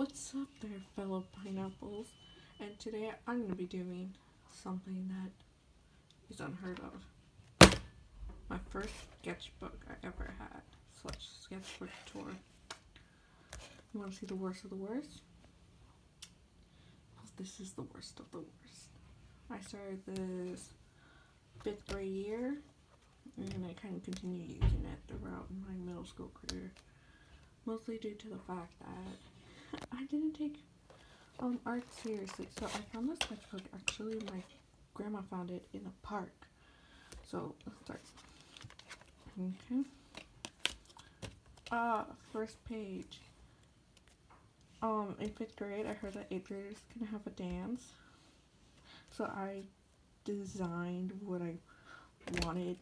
What's up there, fellow pineapples? And today I'm going to be doing something that is unheard of. My first sketchbook I ever had, slash sketchbook tour. You want to see the worst of the worst? Well, this is the worst of the worst. I started this 5th grade year, and I kind of continued using it throughout my middle school career. Mostly due to the fact that I didn't take art seriously. So I found this sketchbook. Actually, my grandma found it in a park. So let's start. Okay. First page. In 5th grade, I heard that 8th graders can have a dance. So I designed what I wanted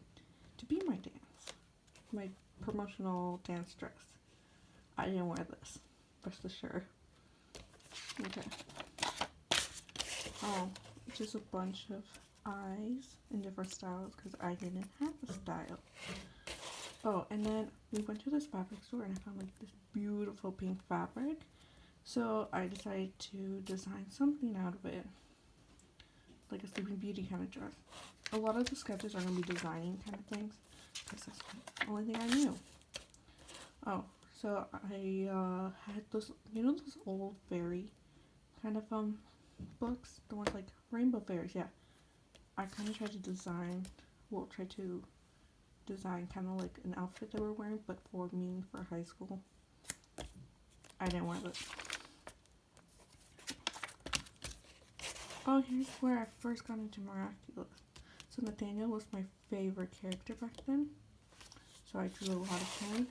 to be my dance, my promotional dance dress. I didn't wear this, rest assured. Okay. Just a bunch of eyes in different styles because I didn't have a style. Oh, and then we went to this fabric store and I found like this beautiful pink fabric. So I decided to design something out of it, like a Sleeping Beauty kind of dress. A lot of the sketches are going to be designing kind of things because that's the only thing I knew. Oh, so I had those, those old fairy kind of books, the ones like Rainbow Fairies, yeah. I kind of tried to design kind of like an outfit that we're wearing, but for me, for high school. I didn't wear this. Oh, here's where I first got into Miraculous. So Nathaniel was my favorite character back then. So I drew a lot of him.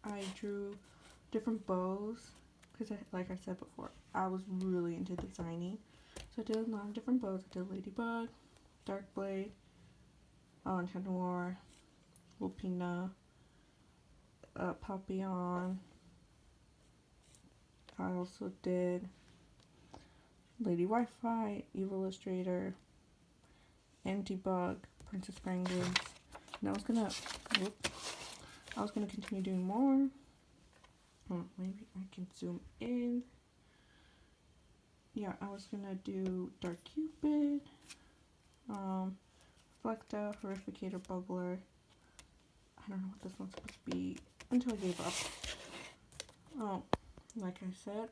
I drew different bows because, like I said before, I was really into designing. So I did a lot of different bows. I did Ladybug, Darkblade, Enchanteur, Lupina, Papillon. I also did Lady Wi-Fi, Evil Illustrator, Antibug, Princess Wranglers. And I was gonna continue doing more. Maybe I can zoom in. Yeah, I was gonna do Dark Cupid, Reflecta, Horrificator, Bubbler. I don't know what this one's supposed to be until I gave up. Oh, like I said,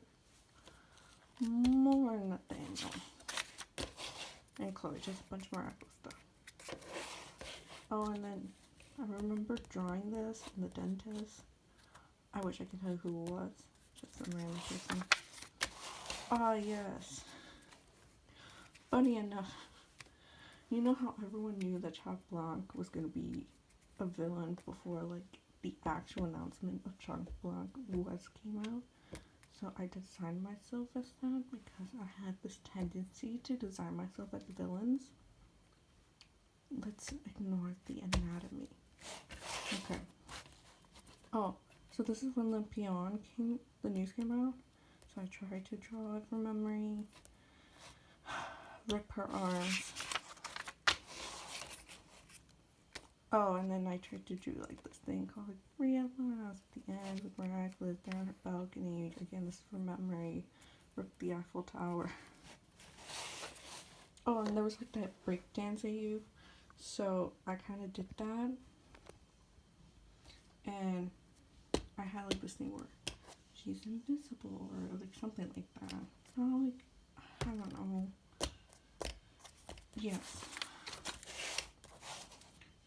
more Nathaniel. And Chloe, just a bunch of miraculous stuff. Oh, and then I remember drawing this in the dentist. I wish I could tell you who it was. Just some random person. Ah, yes. Funny enough, you know how everyone knew that Chalk Blanc was going to be a villain before, like, the actual announcement of Chalk Blanc came out? So I designed myself as that because I had this tendency to design myself as villains. Let's ignore the anatomy. Okay. Oh, so this is when the news came out. So I tried to draw it from memory. Rip her arms. Oh, and then I tried to do like this thing called like Briella when I was at the end with Miraculous down her balcony. Again, this is from memory. Rip the Eiffel Tower. Oh, and there was like that breakdance AU. So I kind of did that. And I had like this thing where she's invisible or like something like that. Oh, like, I don't know. Yes.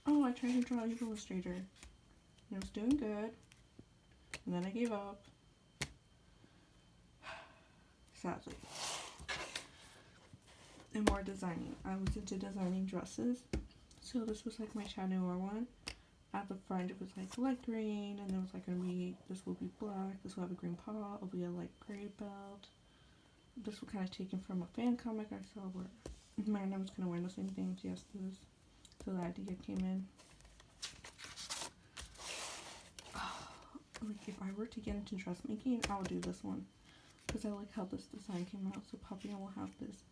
Oh, I tried to draw Evil Illustrator. And it was doing good. And then I gave up. Sadly. And more designing. I was into designing dresses. So this was like my Chat Noir one. At the front it was like light green, and there was like this will be black, this will have a green paw, it'll be a light gray belt. This was kind of taken from a fan comic I saw where Miranda was kind of wearing the same things. Yes, this. So the idea came in. Like if I were to get into dressmaking, I would do this one because I like how this design came out. So Papillon will have this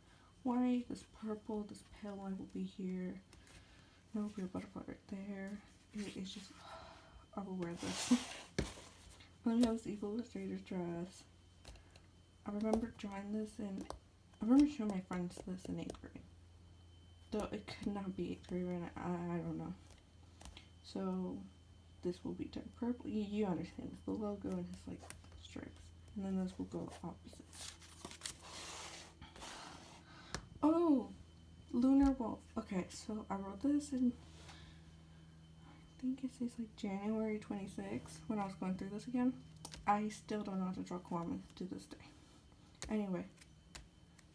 white, this purple, this pale one will be here. There will be a butterfly right there. It's just, I will wear this. Then we have this Evil Illustrator's dress. I remember drawing this in. I remember showing my friends this in 8th grade. Though it could not be 8th grade, right? I don't know. So this will be done purple. You understand. It's the logo and his like stripes, and then this will go opposite. Oh, Lunar Wolf. Okay, so I wrote this in. I think it says like January 26th when I was going through this again. I still don't know how to draw Kwame to this day. Anyway,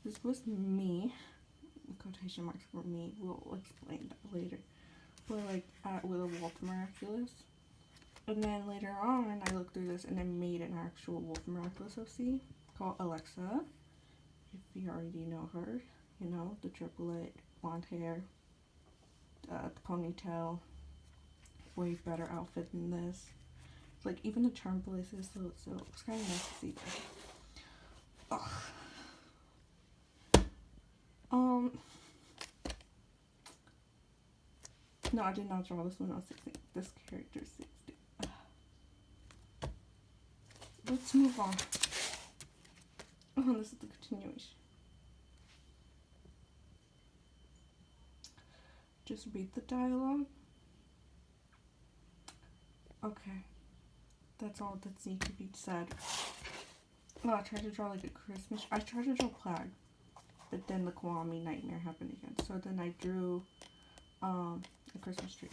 this was me. Quotation marks for me. We'll explain that later. But like with a Wolf Miraculous. And then later on, I looked through this and I made an actual Wolf Miraculous OC called Alexa. If you already know her, you know, the triplet, blonde hair, the ponytail, way better outfit than this. Like even the charm places, so it's kind of nice to see that. Ugh. No, I did not draw this when I was 16. This character is 16. Let's move on. Oh, this is the continuation. Just read the dialogue. Okay. That's all that needs to be said. Oh, I tried to draw like a Christmas. I tried to draw Plague, but then the Kwame nightmare happened again. So then I drew a Christmas tree.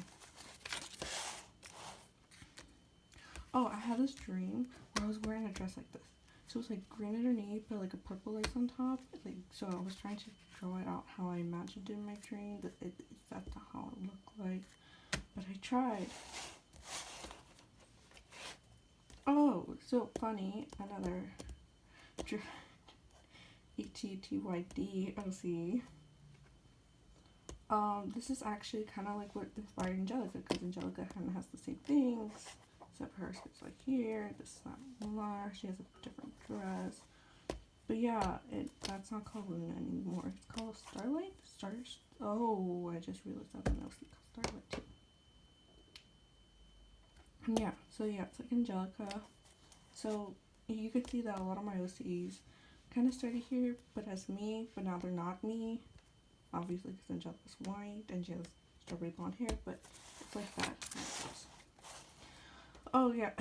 Oh, I had this dream where I was wearing a dress like this. So it was like green underneath, but like a purple lace on top. Like, so I was trying to draw it out how I imagined it in my dream. That's not how it looked like, but I tried. Oh, so funny. Another ETTYD OC. This is actually kind of like what inspired Angelica, because Angelica kind of has the same things, except hers is like here, this is not Lar, she has a different dress. But yeah, that's not called Luna anymore, it's called Starlight? Oh, I just realized I don't know if it's called Starlight too. Yeah, so yeah, it's like Angelica. So you could see that a lot of my OCs kind of started here, but as me, but now they're not me. Obviously, because Angelica's white and she has strawberry blonde hair, but it's like that. Oh yeah,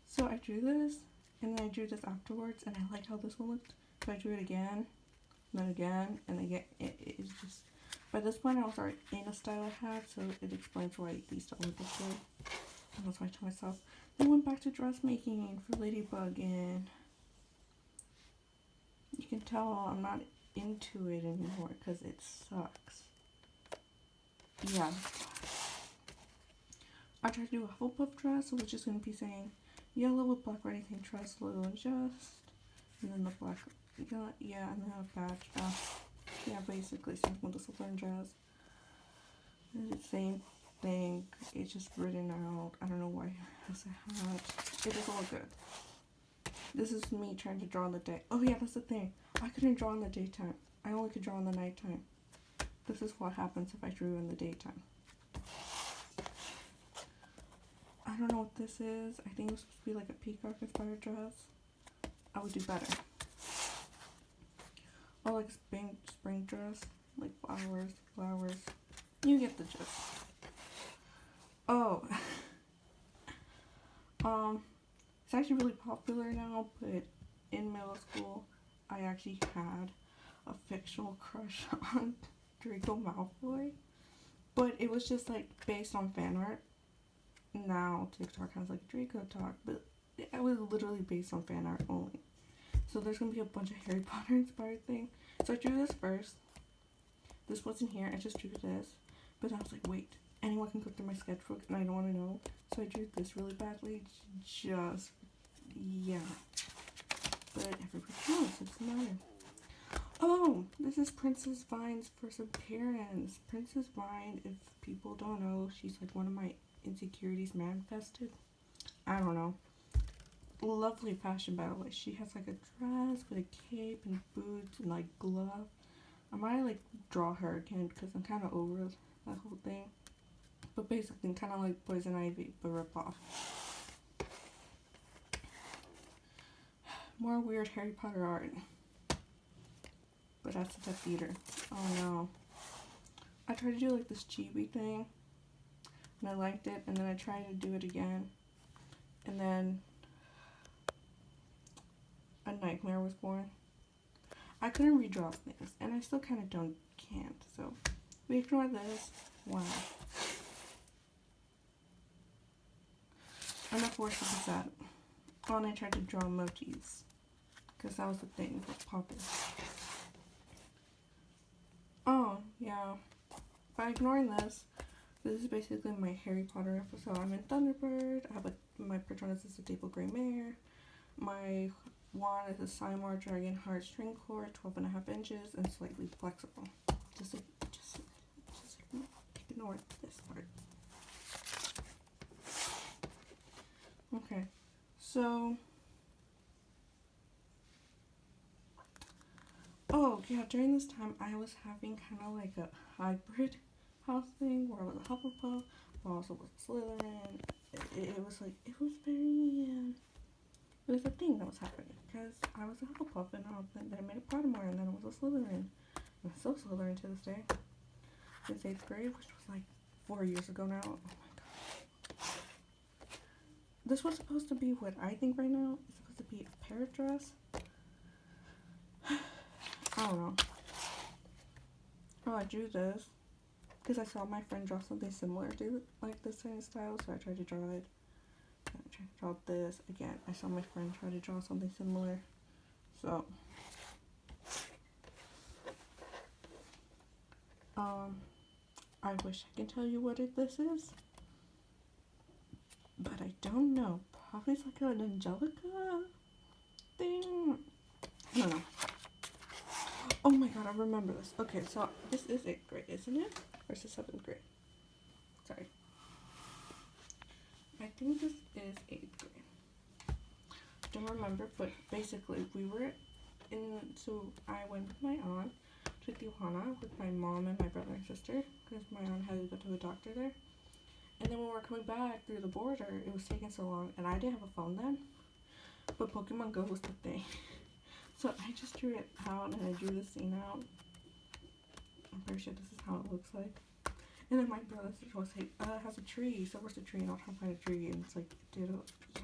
so I drew this, and then I drew this afterwards, and I like how this one looked. So I drew it again, and then again, and again. It's just, by this point I was already in a style I had, so it explains why these don't look this way. And that's why I told myself. Then I went back to dressmaking for Ladybug, and you can tell I'm not into it anymore because it sucks. Yeah. I tried to do a Hufflepuff dress, so it's just going to be saying yellow with black writing saying trust, loyal, and just. And then the black, yeah, and then a badge. Yeah, basically, same with the Slytherin dress. It's the same thing, it's just written out. I don't know why it has a hat. It doesn't look good. This is me trying to draw in the day. Oh yeah, that's the thing. I couldn't draw in the daytime. I only could draw in the nighttime. This is what happens if I drew in the daytime. I don't know what this is. I think it was supposed to be like a peacock inspired dress. I would do better. Or like a spring dress. Like flowers. You get the gist. Oh. It's actually really popular now, but in middle school, I actually had a fictional crush on Draco Malfoy. But it was just like based on fan art. Now TikTok has like Draco Talk, but it was literally based on fan art only. So there's gonna be a bunch of Harry Potter inspired thing. So I drew this first. This wasn't here, I just drew this. But I was like, wait, anyone can go through my sketchbook and I don't want to know. So I drew this really badly, just, yeah. But everybody knows, it doesn't matter. Oh, this is Princess Vine's first appearance. Princess Vine, if people don't know, she's like one of my insecurities manifested. I don't know. Lovely fashion, by the way. She has like a dress with a cape and boots and like gloves. I might like draw her again because I'm kind of over that whole thing. But basically, kind of like Poison Ivy, but rip off. More weird Harry Potter art. But that's at the theater. Oh no. I tried to do like this chibi thing. And I liked it. And then I tried to do it again. And then a nightmare was born. I couldn't redraw things. And I still kind of can't. So we ignore this. Wow. Enough worship with that. Oh, and I tried to draw emojis. Because that was the thing that was popular. Oh, yeah. By ignoring this, this is basically my Harry Potter episode. I'm in Thunderbird. I have my Patronus is a Dapple Grey Mare. My wand is a Simar Dragon Heart String Cord, 12.5 inches, and slightly flexible. Just ignore this part. Okay, so, oh yeah, during this time I was having kind of like a hybrid house thing where I was a Hufflepuff, but also was Slytherin. It was like, it was it was a thing that was happening, because I was a Hufflepuff, and then I made a Pottermore, and then I was a Slytherin. I'm still Slytherin to this day. Since 8th grade, which was like 4 years ago now. Oh my god. This was supposed to be what I think right now is supposed to be a parrot dress. I don't know. Oh, I drew this because I saw my friend draw something similar to like this kind of style, so I tried to draw it. I tried to draw this again. I saw my friend try to draw something similar, so I wish I can tell you what this is, but I don't know. Probably it's like an Angelica thing. I don't know. Oh my god, I remember this. Okay, so this is 8th grade, isn't it? Or is it 7th grade? Sorry. I think this is 8th grade. Don't remember, but basically we were so I went with my aunt to Tijuana with my mom and my brother and sister, because my aunt had to go to the doctor there. And then when we were coming back through the border, it was taking so long, and I didn't have a phone then, but Pokemon Go was the thing. So I just drew it out, and I drew the scene out. I'm pretty sure this is how it looks like. And then my brother was like, it has a tree, so where's the tree? And I'll try to find a tree, and it's like, dude, yeah.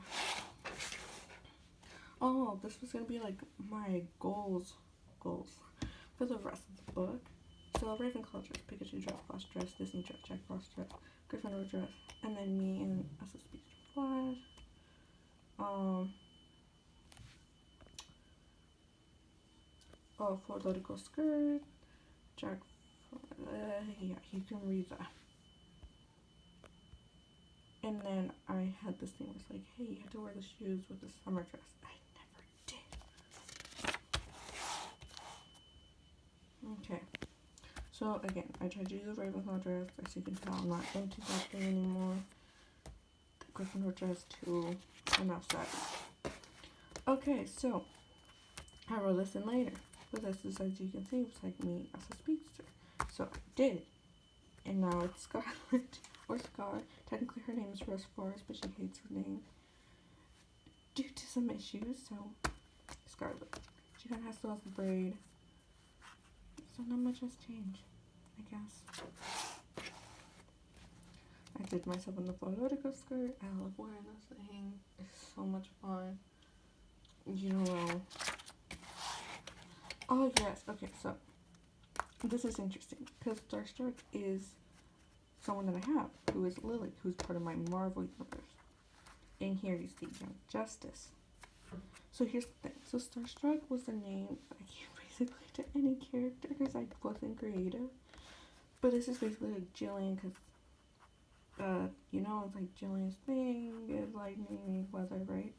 Oh, this was gonna be like my goals for the rest of the book. So Ravenclaw dress, Pikachu dress, Flash dress, Disney dress, Jack Frost dress, Gryffindor dress, and then me and as a speech Flash. Political skirt, Jack. Yeah, you can read that. And then I had this thing where it's like, hey, you have to wear the shoes with the summer dress. I never did. Okay. So again, I tried to do the Ravenclaw dress. As you can tell, I'm not into that thing anymore. The Gryffindor dress too. Enough said. Okay, so I wrote this in later. But this is, as you can see, it was like me as a speedster. So I did. And now it's Scarlet, or Scar. Technically her name is Rose Forest, but she hates her name due to some issues, so Scarlet. She kind of still has the braid. So not much has changed, I guess. I did myself in the political skirt. I love wearing this thing. It's so much fun. You know. Oh yes, okay, so this is interesting because Starstruck is someone that I have who is Lily, who's part of my Marvel universe. And here is the Young Justice. So here's the thing. So Starstruck was the name that I gave basically to any character because I wasn't creative. But this is basically like Jillian because, you know, it's like Jillian's thing is lightning, weather, right?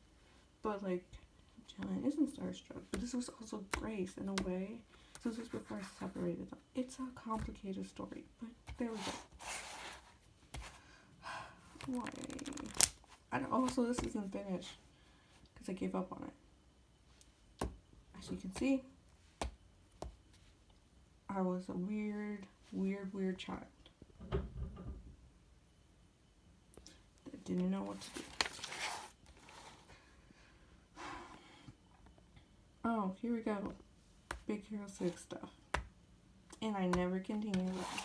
But like Jillian isn't starstruck, but this was also Grace in a way. So this was before I separated them. It's a complicated story, but there we go. Why? Also, this isn't finished because I gave up on it. As you can see, I was a weird child that didn't know what to do. Oh, here we go. Big Hero 6 stuff. And I never continue that.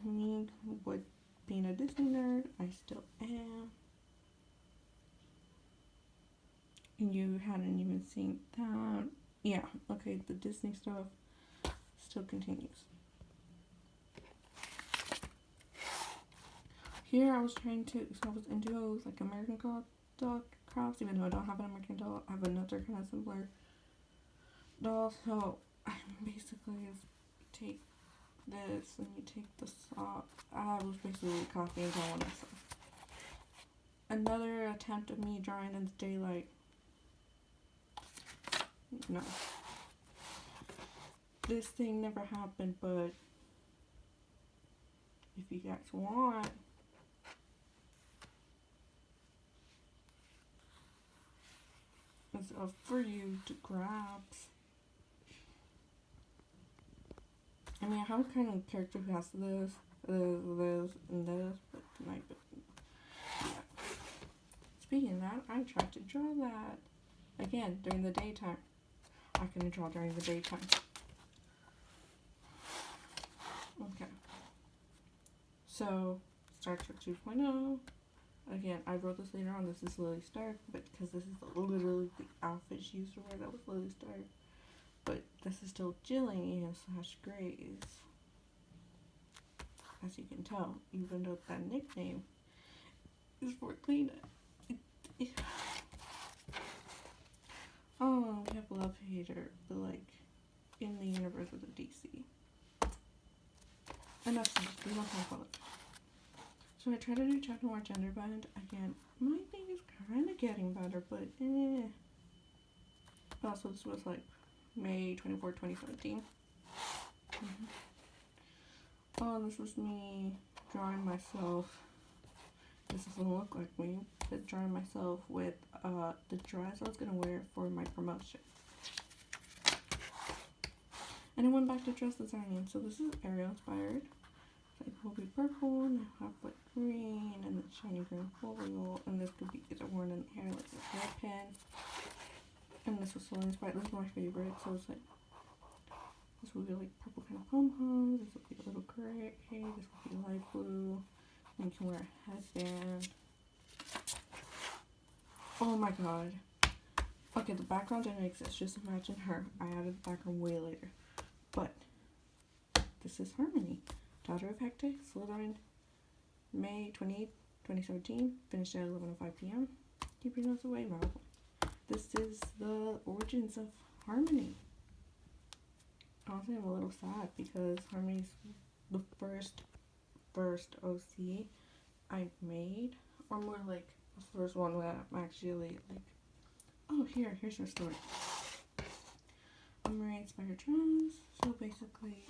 Me with being a Disney nerd, I still am. And you hadn't even seen that. Yeah, okay, the Disney stuff still continues. Here I was into like American doll crafts, even though I don't have an American doll. I have another kind of similar doll. So I basically take this and you take the sock. I was basically copying drawing myself. Another attempt of me drawing in the daylight. No. This thing never happened, but if you guys want, it's up for you to grab. I mean, I have a kind of character who has this, and this, but tonight, yeah. Speaking of that, I tried to draw that again during the daytime. I can draw during the daytime. Okay. So, Star Trek 2.0. Again, I wrote this later on. This is Lily Stark, but because this is literally the outfit she used to wear, that was Lily Stark. But this is still Jillian / Grace. As you can tell, even though that nickname is for Lena. Oh, we have love-hater, but like in the universe of the DC. Enough said, we don't talk about it. So I try to do chapter more gender bend. Again, my thing is kind of getting better, but Also, this was like May 24, 2017. Oh, this was me drawing myself. This doesn't look like me, but drawing myself with the dress I was going to wear for my promotion. And I went back to dress designing. So this is Ariel inspired. It's like will be purple, and I have like green, and the shiny green foil, and this could be either worn in the hair like a hairpin. And this was so inspired. This is my favorite. So it's like, this would be like purple kind of pom-poms. This would be a little gray. This would be light blue. And you can wear a headband. Oh my god. Okay, the background didn't exist. Just imagine her. I added the background way later. But this is Harmony, daughter of Hectic, Slytherin, May 28, 2017. Finished at 11:05 p.m. Keep your nose away, Marvel. This is the origins of Harmony. Honestly, I'm a little sad because Harmony's the first OC I made, or more like the first one that I'm actually like, oh, here's her story. A Marine inspired dress. So basically,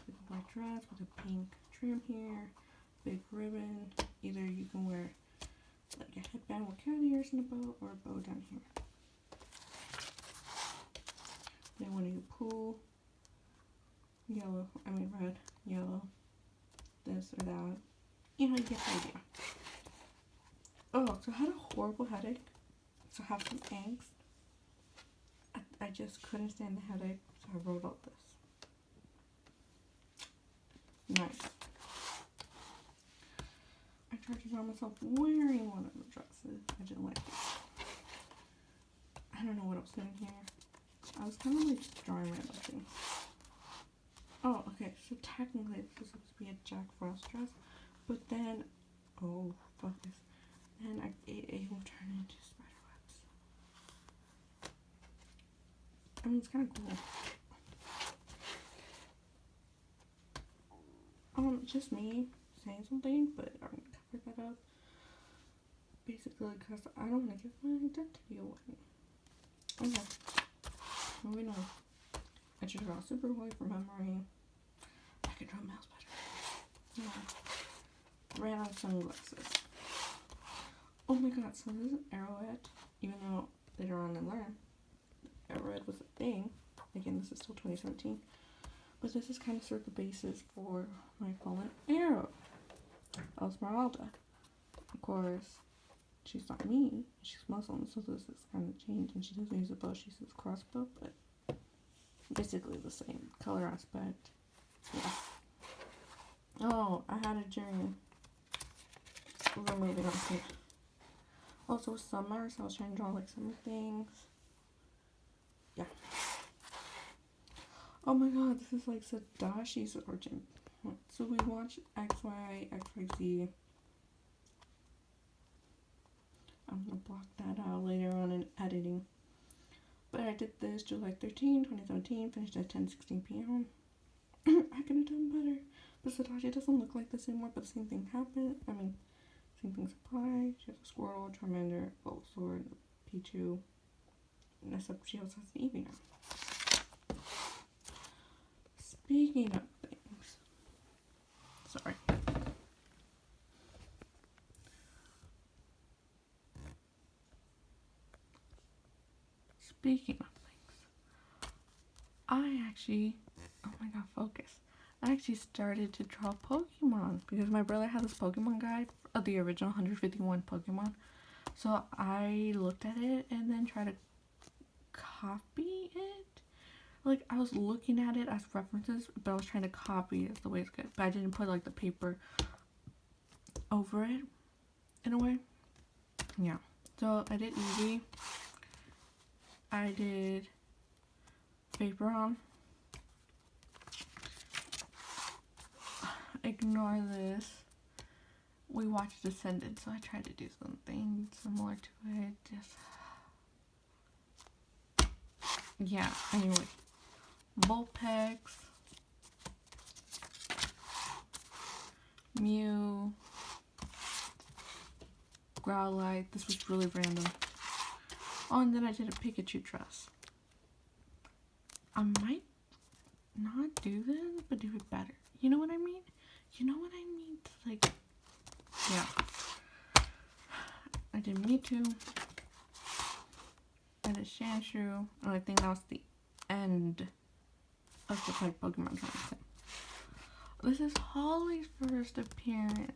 it's a black dress with a pink trim here, big ribbon. Either you can wear like a headband with cat ears and a bow, or a bow down here. Then when you pull red, yellow, this or that, you know, you get the idea. Oh, so I had a horrible headache, so I have some angst. I just couldn't stand the headache, so I wrote all this. Nice. I tried to draw myself wearing one of the dresses. I didn't like it. I don't know what I was doing here. I was kind of like just drawing random things. Oh, okay, so technically this was supposed to be a Jack Frost dress, but then, oh, fuck this. Then it will turn into spider webs. I mean, it's kind of cool. Just me saying something, but I'm gonna cover that up. Basically, because I don't want to give my identity away. Okay, moving on. I should draw Superboy from memory. I could draw mouse better. Yeah. Ran out of sunglasses. Oh my god, so this is Arrowhead. Even though later on I learned Arrowhead was a thing. Again, this is still 2017. But this is kind of sort of the basis for my fallen arrow, Esmeralda. Of course, she's not me. She's Muslim, so this is kind of changed. And she doesn't use a bow, she uses a crossbow, but basically the same color aspect. Yeah. Oh, I had a dream. We're moving on here. Also, it's summer, so I was trying to draw like summer things. Yeah. Oh my god, this is like Sadashi's origin. So we watched XYZ. I'm gonna block that out later on in editing. But I did this July 13, 2017, finished at 10:16 p.m. I could have done better. But Sadashi doesn't look like this anymore, but the same thing happened. I mean, same things apply. She has a Squirtle, Charmander, Bulbasaur, and a Pichu. Except she also has an Eevee now. Speaking of things. Sorry. Speaking of things. I actually... Oh my god, focus. I actually started to draw Pokemon because my brother had this Pokemon guide of the original 151 Pokemon. So I looked at it and then tried to copy it. Like, I was looking at it as references, but I was trying to copy it the way it's good. But I didn't put like the paper over it in a way. Yeah. So I did Eevee. I did Vaporeon. Ignore this. We watched Descendants, so I tried to do something similar to it. Just yeah. Anyway, Vulpix, Mew, Growlite. This was really random. Oh, and then I did a Pikachu dress. I might not do this, but do it better. You know what I mean? You know what I mean? Like, yeah. I did Mewtwo. I did Shanshu. And I think that was the end of the like Pokemon content. This is Holly's first appearance.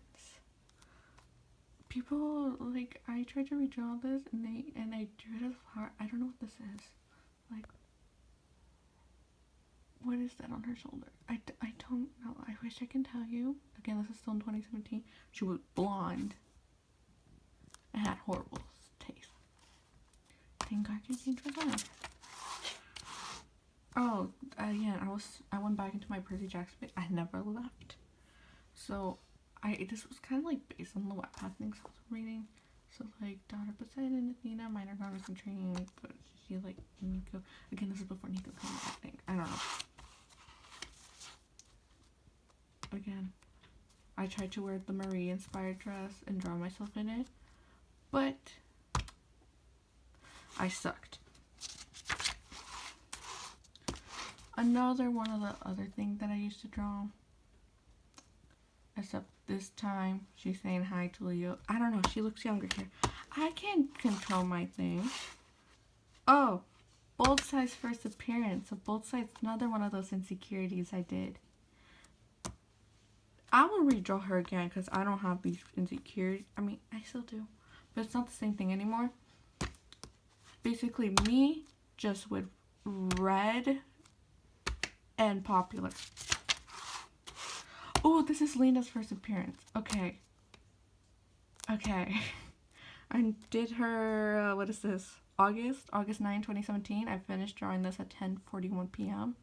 People, like, I tried to redraw this and I drew it as a flower. I don't know what this is. Like, what is that on her shoulder? I don't know. I wish I can tell you. Again, this is still in 2017. She was blonde. It had horrible taste. Thank God you changed her mind. Oh, yeah, I went back into my Percy Jackson bit. I never left. So, this was kind of like based on the Wattpad things I was reading. So, like, daughter Poseidon, Athena, minor goddess in training, but she, like, Nico. Again, this is before Nico came out, I think. I don't know. Again, I tried to wear the Marie-inspired dress and draw myself in it, but I sucked. Another one of the other things that I used to draw, except this time she's saying hi to Leo. I don't know, she looks younger here. I can't control my thing. Oh, Bullseye's first appearance. So Bullseye's another one of those insecurities I did. I will redraw her again because I don't have these insecurities. I mean, I still do, but it's not the same thing anymore. Basically, me just with red and popular. Oh, this is Lena's first appearance. Okay. I did her, what is this? August 9, 2017. I finished drawing this at 10:41 p.m.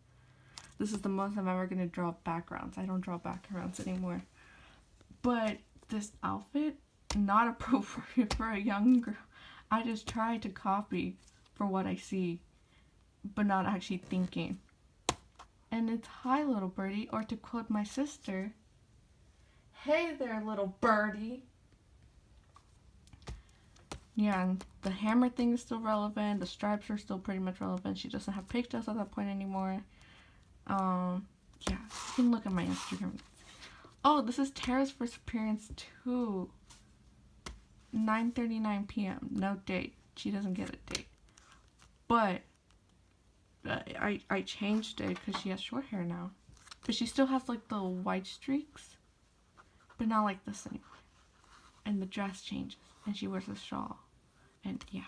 This is the most I'm ever going to draw backgrounds. I don't draw backgrounds anymore. But this outfit, not appropriate for a young girl. I just tried to copy for what I see, but not actually thinking. And it's hi little birdie, or to quote my sister, hey there little birdie. Yeah, and the hammer thing is still relevant. The stripes are still pretty much relevant. She doesn't have pigtails at that point anymore. Yeah, you can look at my Instagram. Oh, this is Tara's first appearance too. 9:39 p.m. No date. She doesn't get a date. But I changed it because she has short hair now. But she still has like the white streaks, but not like this anymore. And the dress changes. and she wears a shawl. And yeah.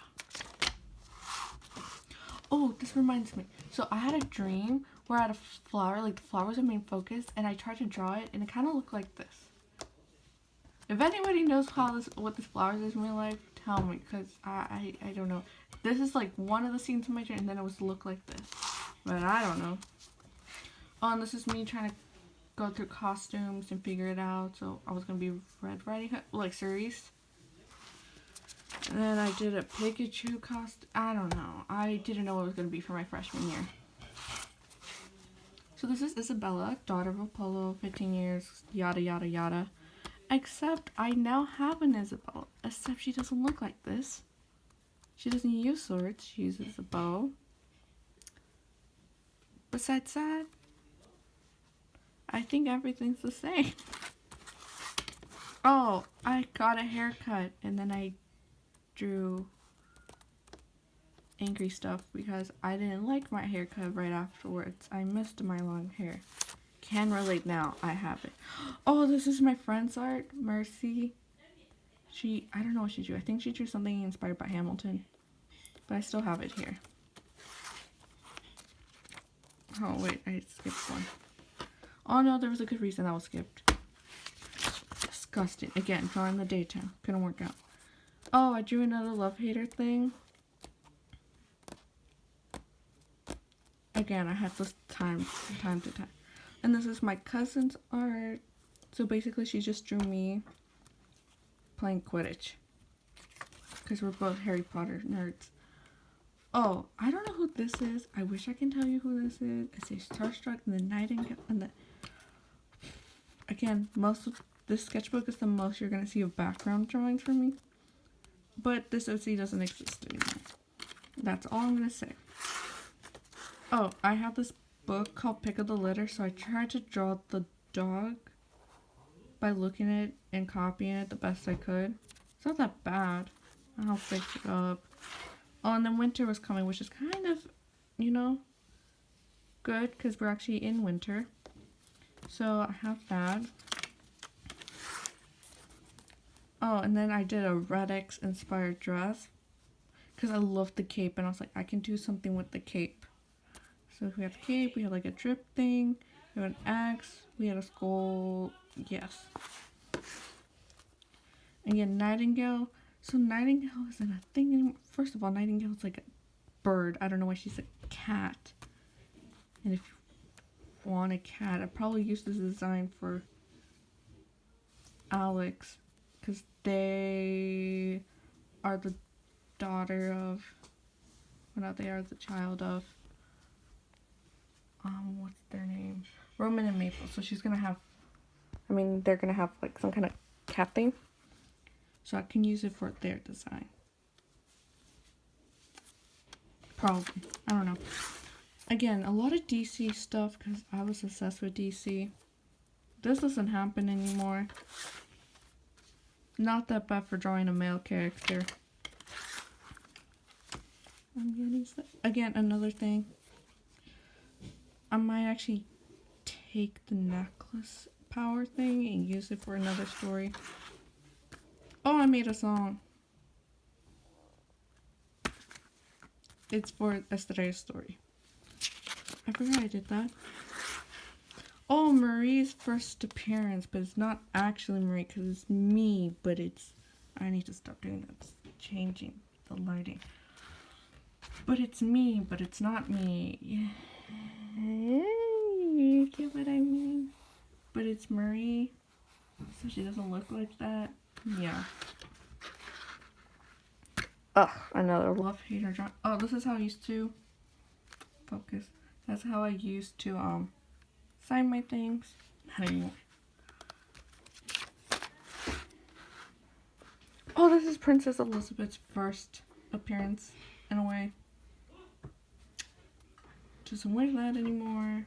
Oh, this reminds me. So I had a dream where I had a flower, like the flower was the main focus, and I tried to draw it, and it kind of looked like this. If anybody knows what this flower is in real life, tell me, because I don't know. This is like one of the scenes in my dream, and then it was look like this. But I don't know. Oh, and this is me trying to go through costumes and figure it out. So I was going to be Red Riding Hood, like Cerise. And then I did a Pikachu costume. I don't know. I didn't know what it was going to be for my freshman year. So this is Isabella, daughter of Apollo, 15 years, yada yada yada. Except I now have an Isabella. Except she doesn't look like this. She doesn't use swords. She uses a bow. Besides that, I think everything's the same. Oh, I got a haircut and then I drew angry stuff because I didn't like my haircut right afterwards. I missed my long hair. Can relate now. I have it. Oh, this is my friend's art, Mercy. I don't know what she drew. I think she drew something inspired by Hamilton. But I still have it here. Oh, wait, I skipped one. Oh no, there was a good reason that was skipped. Disgusting. Again, drawing the daytime. Couldn't work out. Oh, I drew another love-hater thing. Again, I had this time to time. And this is my cousin's art. So basically, she just drew me playing Quidditch. Because we're both Harry Potter nerds. Oh, I don't know who this is. I wish I can tell you who this is. It says Starstruck and the Nightingale and the... Again, most of this sketchbook is the most you're going to see of background drawings for me. But this OC doesn't exist anymore. That's all I'm going to say. Oh, I have this book called Pick of the Litter, so I tried to draw the dog by looking at it and copying it the best I could. It's not that bad. I'll fix it up. Oh, and then winter was coming, which is kind of, you know, good because we're actually in winter. So I have that. Oh, and then I did a Red X inspired dress because I loved the cape and I was like, I can do something with the cape. So we had the cape, we had like a drip thing, we had an X, we had a skull, yes. Again, Nightingale. So Nightingale isn't a thing anymore. First of all, Nightingale is like a bird. I don't know why she's a cat. And if you want a cat, I probably used this design for Alex. Because they are the daughter of, well, not they are the child of, what's their name? Roman and Maple. So she's going to have, I mean, they're going to have like some kind of cat thing. So I can use it for their design. Probably. I don't know. Again, a lot of DC stuff because I was obsessed with DC. This doesn't happen anymore. Not that bad for drawing a male character. I'm getting stuff. Again, another thing. I might actually take the necklace power thing and use it for another story. Oh, I made a song. It's for Estrella's story. I forgot I did that. Oh, Marie's first appearance, but it's not actually Marie because it's me, but it's... I need to stop doing that. It's changing the lighting. But it's me, but it's not me. You get what I mean? But it's Marie, so she doesn't look like that. Yeah. Ugh, another love-hater drawing. Oh, this is how I used to focus. That's how I used to sign my things. Not anymore. Oh, this is Princess Elizabeth's first appearance, in a way. Doesn't wear that anymore.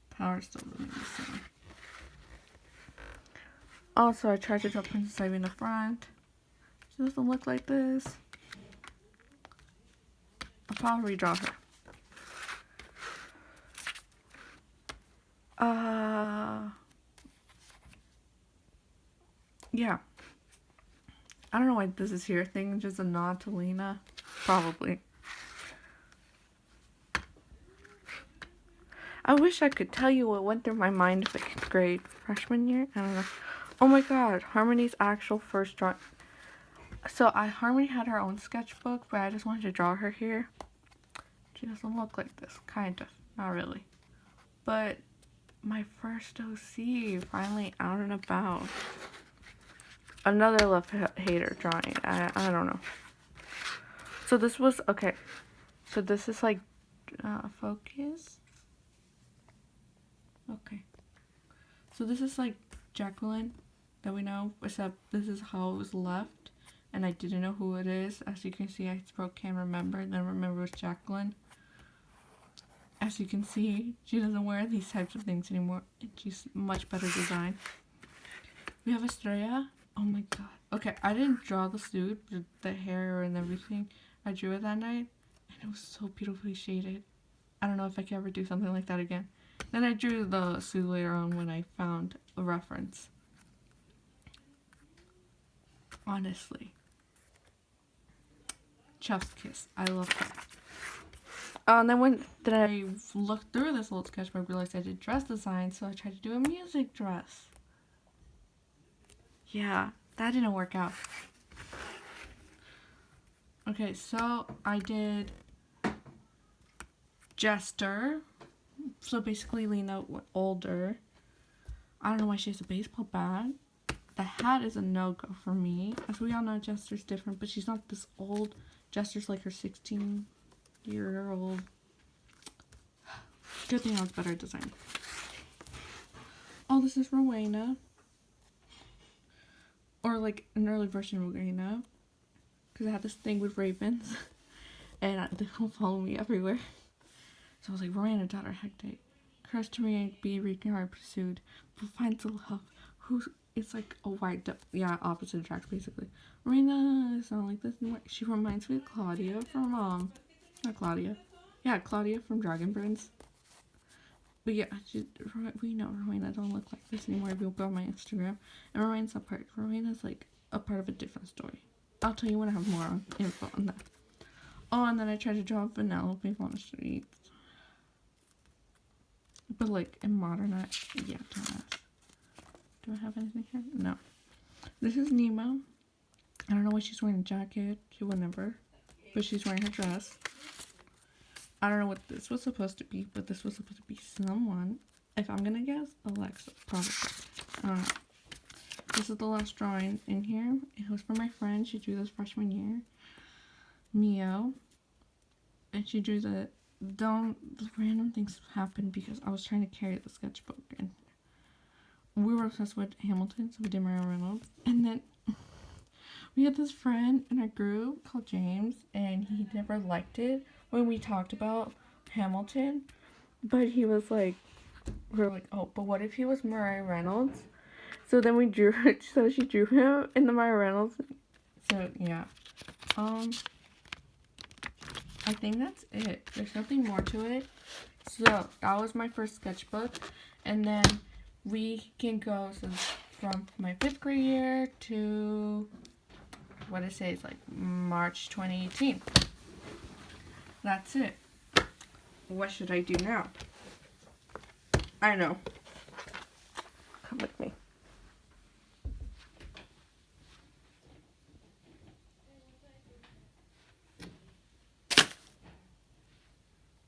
Power still remains the same. Also, I tried to draw Princess Ivy in the front. She doesn't look like this. I'll probably redraw her. Yeah. I don't know why this is here thing, just a nod to Lena. Probably. I wish I could tell you what went through my mind 5th grade, freshman year. I don't know. Oh my god, Harmony's actual first drawing. So Harmony had her own sketchbook, but I just wanted to draw her here. She doesn't look like this, kind of, not really. But my first OC, finally out and about. Another love-hater drawing. I don't know. So this was, okay. So this is like, focus. Okay. So this is like Jacqueline that we know, except this is how it was left. And I didn't know who it is. As you can see, I wrote can't remember. Then remember it was Jacqueline. As you can see, she doesn't wear these types of things anymore. She's much better design. We have Estrella. Oh my god. Okay, I didn't draw the suit, the hair and everything. I drew it that night, and it was so beautifully shaded. I don't know if I can ever do something like that again. Then I drew the suit later on when I found a reference. Honestly. Chef's kiss. I love that. And then I looked through this old sketchbook, I realized I did dress design, so I tried to do a music dress. Yeah, that didn't work out. Okay, so I did Jester. So basically Lena went older. I don't know why she has a baseball bat. The hat is a no-go for me. As we all know, Jester's different, but she's not this old. Jester's like her 16-year-old. Good thing I was better at design. Oh, this is Rowena. Or like an early version of Rowena. Because I had this thing with ravens. And they don't follow me everywhere. So I was like, Rowena, daughter, hectic. Curse to me, be regard pursued. But finds a love. It's like a white, opposite attracts basically. Rowena is not like this anymore. She reminds me of Claudia from, not Claudia. Yeah, Claudia from Dragon Prince. But yeah, we know Rowena don't look like this anymore if you go on my Instagram. And Rowena's Rowena's like a part of a different story. I'll tell you when I have more info on that. Oh, and then I tried to draw Vanellope on the street. But like in modern art, yeah, don't ask. Do I have anything here? No. This is Nemo. I don't know why she's wearing a jacket. She would never. But she's wearing her dress. I don't know what this was supposed to be, but this was supposed to be someone. If I'm gonna guess, Alexa, probably. I don't know. This is the last drawing in here. It was for my friend. She drew this freshman year. Mio. And she drew the random things happened because I was trying to carry the sketchbook and we were obsessed with Hamilton, so we did Ryan Reynolds. And then we had this friend in our group called James, and he never liked it when we talked about Hamilton. But he was like, we were like, oh, but what if he was Ryan Reynolds? So then we drew it, so she drew him in the Ryan Reynolds. So yeah. I think that's it. There's nothing more to it. So that was my first sketchbook. And then we can go from my 5th grade year to what I say is like March 2018. That's it. What should I do now? I know. Come with me.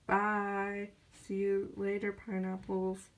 Bye. See you later, pineapples.